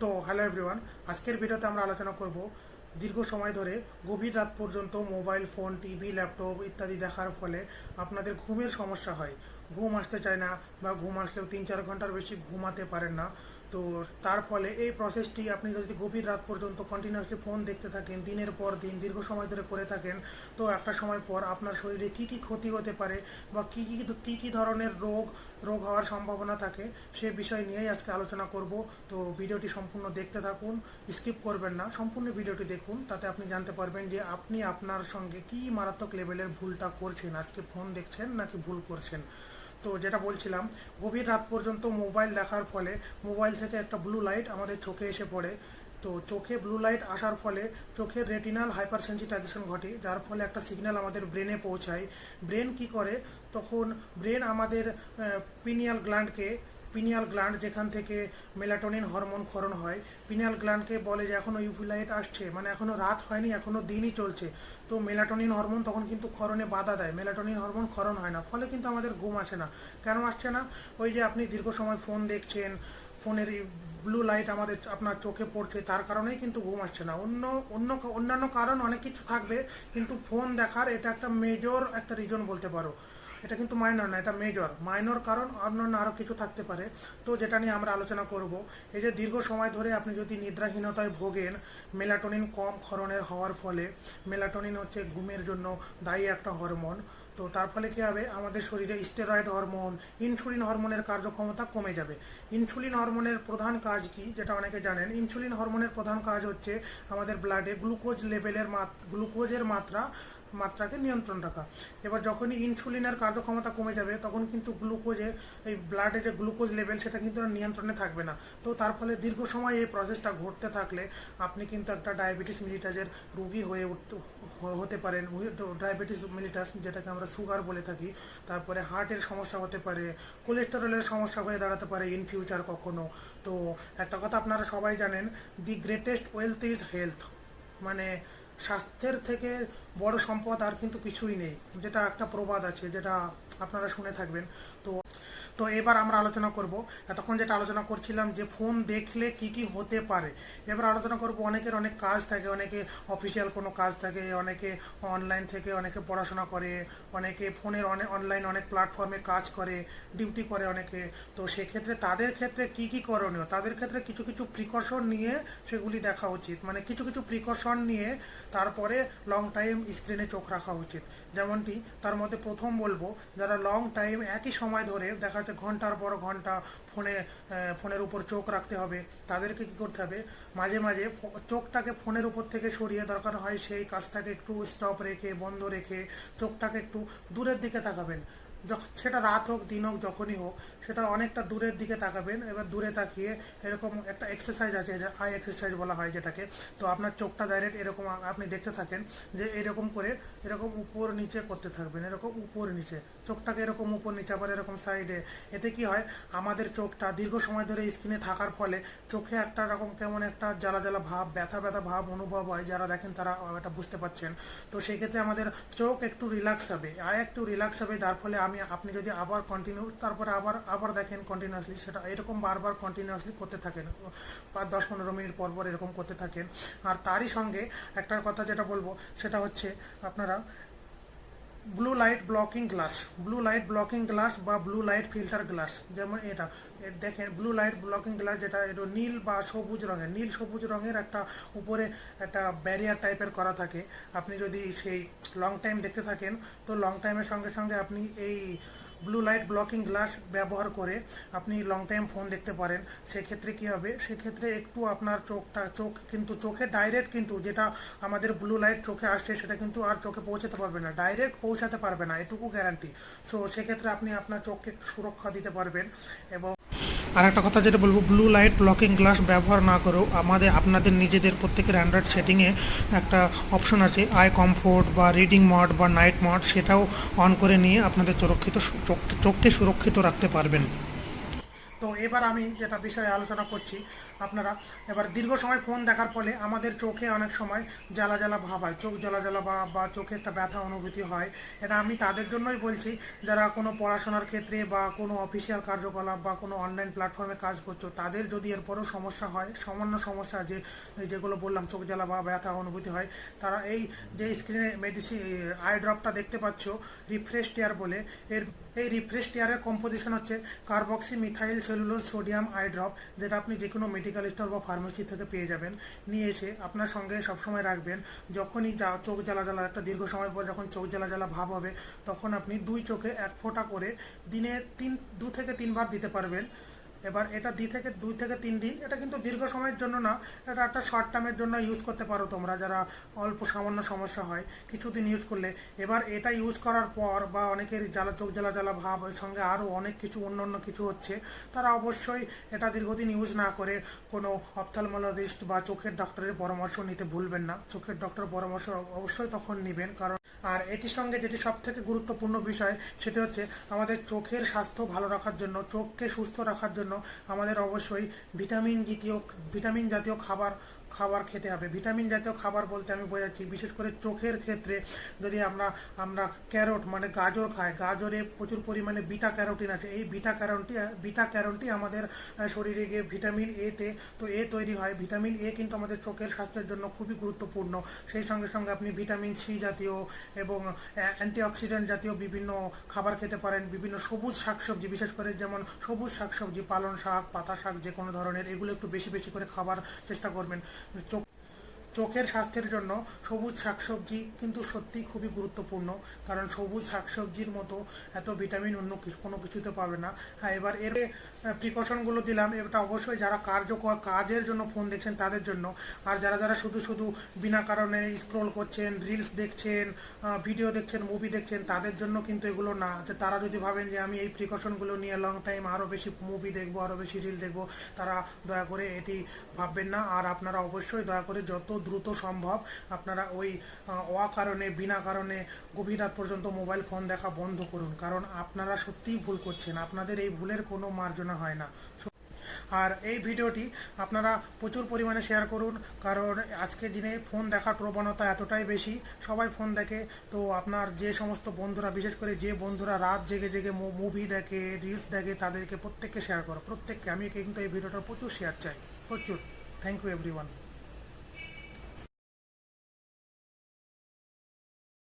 তো hello everyone, আজকের ভিডিওতে আমরা আলোচনা করব দীর্ঘ সময় ধরে গভীর রাত পর্যন্ত মোবাইল ফোন, টিভি, ল্যাপটপ ইত্যাদি দেখার ফলে আপনাদের ঘুমের সমস্যা হয়। ঘুম আসতে চায় না বা ঘুম আসলেও 3-4 ঘন্টার বেশি ঘুমাতে পারেন না। তো তার ফলে এই প্রসেসটি আপনি যদি গভীর রাত পর্যন্ত কন্টিনিউয়াসলি ফোন দেখতে থাকেন, দিনের পর দিন দীর্ঘ সময় ধরে করে থাকেন, তো একটা সময় পর আপনার শরীরে কি কি ক্ষতি হতে পারে বা কি ধরনের রোগ হওয়ার সম্ভাবনা থাকে সে বিষয় নিয়েই আজকে আলোচনা করব। তো ভিডিওটি সম্পূর্ণ দেখতে থাকুন, স্কিপ করবেন না, সম্পূর্ণ ভিডিওটি দেখুন, তাতে আপনি জানতে পারবেন যে আপনি আপনার সঙ্গে কি মারাত্মক লেভেলের ভুলটা করছেন, আজকে ফোন দেখছেন নাকি ভুল করছেন। তো যেটা বলছিলাম, গভীর রাত পর্যন্ত মোবাইল দেখার ফলে মোবাইল থেকে একটা ব্লু লাইট আমাদের চোখে এসে পড়ে। তো চোখে ব্লু লাইট আসার ফলে চোখের রেটিনাল হাইপার সেন্সিটাইজেশন ঘটে, যার ফলে একটা সিগন্যাল আমাদের ব্রেনে পৌঁছায়। ব্রেন কি করে, তখন ব্রেন আমাদের পিনিয়াল গ্ল্যান্ড যেখান থেকে মেলাটোনিন হরমোন ক্ষরণ হয়, পিনিয়াল গ্ল্যান্ডকে বলে যে এখনও ইউভি লাইট আসছে, মানে এখনও রাত হয়নি, এখনও দিনই চলছে। তো মেলাটোনিন হরমোন তখন কিন্তু ক্ষরণে বাধা দেয়, মেলাটোনিন হরমোন ক্ষরণ হয় না, ফলে কিন্তু আমাদের ঘুম আসে না। কেন আসছে না? ওই যে আপনি দীর্ঘ সময় ফোন দেখছেন, ফোনের ব্লু লাইট আপনার চোখে পড়ছে, তার কারণেই কিন্তু ঘুম আসছে না। অন্যান্য কারণ অনেক কিছু থাকবে, কিন্তু ফোন দেখার এটা একটা মেজর একটা রিজন বলতে পারো। এটা কিন্তু মাইনর না, এটা মাইনর কারণ অন্যান্য আরও কিছু থাকতে পারে। তো যেটা নিয়ে আমরা আলোচনা করব, এই যে দীর্ঘ সময় ধরে আপনি যদি নিদ্রাহীনতায় ভোগেন, মেলাটোনিন কম ক্ষরণের হওয়ার ফলে, মেলাটোনিন হচ্ছে ঘুমের জন্য দায়ী একটা হরমোন। তো তার ফলে কী হবে, আমাদের শরীরে স্টেরয়েড হরমোন, ইনসুলিন হরমোনের কার্যক্ষমতা কমে যাবে। ইনসুলিন হরমোনের প্রধান কাজ কি, যেটা অনেকে জানেন, ইনসুলিন হরমোনের প্রধান কাজ হচ্ছে আমাদের ব্লাডে গ্লুকোজের মাত্রাকে নিয়ন্ত্রণ রাখা। এবার যখনই ইনসুলিনের কার্যক্ষমতা কমে যাবে, তখন কিন্তু এই ব্লাডে যে গ্লুকোজ লেভেল সেটা কিন্তু নিয়ন্ত্রণে থাকবে না। তো তার ফলে দীর্ঘ সময় এই প্রসেসটা ঘটতে থাকলে আপনি কিন্তু একটা ডায়াবেটিস মিলিটাসের রোগী হতে পারেন। ডায়াবেটিস মিলিটাস, যেটাকে আমরা সুগার বলে থাকি। তারপরে হার্টের সমস্যা হতে পারে, কোলেস্টেরলের সমস্যা হয়ে দাঁড়াতে পারে ইন ফিউচার কখনো। তো একটা কথা আপনারা সবাই জানেন, the greatest wealth is health, মানে স্বাস্থ্যের থেকে বড় সম্পদ আর কিন্তু কিছুই নেই, যেটা একটা প্রবাদ আছে, যেটা আপনারা শুনে থাকবেন। তো তো এবার আমরা আলোচনা করব, এতক্ষণ যেটা আলোচনা করছিলাম যে ফোন দেখলে কি কি হতে পারে, এবার আলোচনা করব অনেকের অনেক কাজ থাকে, অনেকে অফিসিয়াল কোনো কাজ থাকে, অনেকে অনলাইন থেকে অনেকে পড়াশোনা করে, অনেকে ফোনের অনলাইন অনেক প্ল্যাটফর্মে কাজ করে, ডিউটি করে অনেকে। তো সেক্ষেত্রে তাদের ক্ষেত্রে কি কি করণীয়, তাদের ক্ষেত্রে কিছু কিছু প্রিকশন নিয়ে সেগুলি দেখা উচিত, মানে কিছু কিছু প্রিকশন নিয়ে তারপরে লং টাইম স্ক্রিনে চোখ রাখা উচিত। যেমনটি তার মধ্যে প্রথম বলবো, যারা লং টাইম একই সময় ধরে দেখা যাচ্ছে ঘন্টার পর ঘন্টা ফোনের উপর চোখ রাখতে হবে, তাদেরকে কী করতে হবে, মাঝে মাঝে চোখটাকে ফোনের উপর থেকে সরিয়ে, দরকার হয় সেই কাজটাকে একটু স্টপ রেখে, বন্ধ রেখে চোখটাকে একটু দূরের দিকে তাকাবেন। সেটা রাত হোক দিন হোক যখনই হোক, সেটা অনেকটা দূরের দিকে তাকাবেন। এবার দূরে তাকিয়ে এরকম একটা এক্সারসাইজ আছে, যে আই এক্সারসাইজ বলা হয় যেটাকে। তো আপনার চোখটা ডাইরেক্ট এরকম আপনি দেখতে থাকেন, যে এরকম করে এরকম উপর নিচে করতে থাকবেন, এরকম উপর নিচে চোখটাকে এরকম উপর নিচে, আবার এরকম সাইডে। এতে কি হয়, আমাদের চোখটা দীর্ঘ সময় ধরে স্ক্রিনে থাকার ফলে চোখে একটা রকম কেমন একটা জ্বালা জ্বালা ভাব, ব্যথা ব্যথা ভাব অনুভব হয়। যারা দেখেন তারা এটা বুঝতে পারছেন। তো সেই ক্ষেত্রে আমাদের চোখ একটু রিল্যাক্স হবে, যার ফলে আপনি যদি আবার কন্টিনিউ, তারপরে আবার দেখেন কন্টিনিউয়াসলি, সেটা এরকম বারবার কন্টিনিউয়াসলি করতে থাকেন, 5-10-15 মিনিট পর পর এরকম করতে থাকেন। আর তারই সঙ্গে একটা কথা যেটা বলবো, সেটা হচ্ছে আপনারা ব্লু লাইট ব্লকিং গ্লাস বা ব্লু লাইট ফিল্টার গ্লাস, যেমন এটা দেখেন, ব্লু লাইট ব্লকিং গ্লাস, যেটা এটা নীল সবুজ রঙের একটা উপরে একটা ব্যারিয়ার টাইপের করা থাকে। আপনি যদি সেই লং টাইম দেখতে থাকেন, তো লং টাইমের সঙ্গে সঙ্গে আপনি এই ব্লু লাইট ব্লকিং গ্লাস ব্যবহার করে আপনি লং টাইম ফোন দেখতে পারেন। সেক্ষেত্রে কি হবে, সেক্ষেত্রে একটু আপনার চোখে ডাইরেক্ট কিন্তু যেটা আমাদের ব্লু লাইট চোখে আসছে, সেটা কিন্তু আর চোখে পৌঁছাতে পারবে না, ডাইরেক্ট পৌঁছাতে পারবে না, এটুকু গ্যারান্টি। সো সেক্ষেত্রে আপনি আপনার চোখকে একটু সুরক্ষা দিতে পারবেন। এবং আর একটা কথা যেটা বলবো, ব্লু লাইট ব্লকিং গ্লাস ব্যবহার না করেও আপনাদের নিজেদের প্রত্যেকের অ্যান্ড্রয়েড সেটিংয়ে একটা অপশন আছে, আই কমফোর্ট বা রিডিং মোড বা নাইট মোড, সেটাও অন করে নিয়ে আপনাদের চোখকে সুরক্ষিত রাখতে পারবেন। তো এবার আমি যেটা বিষয়ে আলোচনা করছি, আপনারা এবার দীর্ঘ সময় ফোন দেখার ফলে আমাদের চোখে অনেক সময় জ্বালা জ্বালা ভাব হয়, চোখ জ্বালা জ্বালা বা চোখে একটা ব্যথা অনুভূতি হয়। এটা আমি তাদের জন্যই বলছি যারা কোনো পড়াশোনার ক্ষেত্রে বা কোনো অফিসিয়াল কার্যকলাপ বা কোনো অনলাইন প্ল্যাটফর্মে কাজ করছো, তাদের যদি এরপরও সমস্যা হয়, সামান্য সমস্যা যেগুলো বললাম চোখ জ্বালা বা ব্যথা অনুভূতি হয়, তারা এই যে স্ক্রিনে মেডিসিন আই ড্রপটা দেখতে পাচ্ছ রিফ্রেশ টিয়ার বলে, এই রিফ্রেশ টিয়ারের কম্পোজিশন হচ্ছে carboxy methyl cellulose sodium I drop, যেটা আপনি যে কোনো মেডিকেল স্টোর বা ফার্মেসি থেকে পেয়ে যাবেন। নিয়ে এসে আপনার সঙ্গে সবসময় রাখবেন। যখনই চোখ জ্বালা জ্বালা একটা দীর্ঘ সময় পর যখন চোখ জ্বালা জ্বালা ভাব হবে, তখন আপনি 2 চোখে 1 ফোঁটা করে দিনে 2 থেকে 3 বার দিতে পারবেন। এবার এটা 2 থেকে 3 দিন, এটা কিন্তু দীর্ঘ সময়ের জন্য না, এটা একটা শর্ট টার্মের জন্য ইউজ করতে পারো তোমরা যারা অল্প সামান্য সমস্যা হয় কিছুদিন ইউজ করলে। এবার এটা ইউজ করার পর বা অনেকের চোখ জ্বালা জ্বালা ভাব ওর সঙ্গে আরও অনেক কিছু অন্য কিছু হচ্ছে, তারা অবশ্যই এটা দীর্ঘদিন ইউজ না করে কোনো অপথ্যালমোলজিস্ট বা চোখের ডক্টরের পরামর্শ নিতে ভুলবেন না। চোখের ডক্টরের পরামর্শ অবশ্যই তখন নেবেন, কারণ আর এটির সঙ্গে যেটি সব থেকে গুরুত্বপূর্ণ বিষয় সেটি হচ্ছে আমাদের চোখের স্বাস্থ্য ভালো রাখার জন্য, চোখকে সুস্থ রাখার জন্য আমাদের অবশ্যই ভিটামিন জাতীয় খাবার খেতে হবে। ভিটামিন জাতীয় খাবার বলতে আমি বোঝাচ্ছি বিশেষ করে চোখের ক্ষেত্রে, যদি আমরা ক্যারোট মানে গাজর খাই, গাজরে প্রচুর পরিমাণে বিটা ক্যারোটিন আছে। এই বিটা ক্যারোটিন আমাদের শরীরে গিয়ে ভিটামিন এতে তো এ তৈরি হয়। ভিটামিন এ কিন্তু আমাদের চোখের স্বাস্থ্যের জন্য খুবই গুরুত্বপূর্ণ। সেই সঙ্গে সঙ্গে আপনি ভিটামিন সি জাতীয় এবং অ্যান্টিঅক্সিডেন্ট জাতীয় বিভিন্ন খাবার খেতে পারেন। বিভিন্ন সবুজ শাকসবজি, বিশেষ করে যেমন সবুজ শাকসবজি, পালং শাক, পাতা শাক, যে কোনো ধরনের, এগুলো একটু বেশি বেশি করে খাবার চেষ্টা করবেন। চোখের স্বাস্থ্যের জন্য সবুজ শাকসবজি কিন্তু সত্যিই খুবই গুরুত্বপূর্ণ, কারণ সবুজ শাকসবজির মতো এত ভিটামিন অন্য কোনো কিছুতে পাবে না। হ্যাঁ, এবার এর প্রিকশনগুলো দিলাম, এটা অবশ্যই যারা কাজের জন্য ফোন দেখছেন তাদের জন্য। আর যারা শুধু বিনা কারণে স্ক্রোল করছেন, রিলস দেখছেন, ভিডিও দেখছেন, মুভি দেখছেন, তাদের জন্য কিন্তু এগুলো না। যে তারা যদি ভাবেন যে আমি এই প্রিকশনগুলো নিয়ে লং টাইম আরও বেশি মুভি দেখবো, আরও বেশি রিল দেখবো, তারা দয়া করে এটি ভাববেন না। আর আপনারা অবশ্যই দয়া করে যত দ্রুত সম্ভব আপনারা ওই বিনা কারণে গভীর রাত পর্যন্ত মোবাইল ফোন দেখা বন্ধ করুন, কারণ আপনারা সত্যিই ভুল করছেন। আপনাদের এই ভুলের কোনো মার্জনা হয় না। আর এই ভিডিওটি আপনারা প্রচুর পরিমাণে শেয়ার করুন, কারণ আজকের দিনে ফোন দেখার প্রবণতা এতটাই বেশি, সবাই ফোন দেখে। তো আপনার যে সমস্ত বন্ধুরা, বিশেষ করে যে বন্ধুরা রাত জেগে জেগে মুভি দেখে, রিলস দেখে, তাদেরকে প্রত্যেককে শেয়ার করো, প্রত্যেককে। আমি কিন্তু এই ভিডিওটা প্রচুর শেয়ার চাই, প্রচুর। Thank you everyone.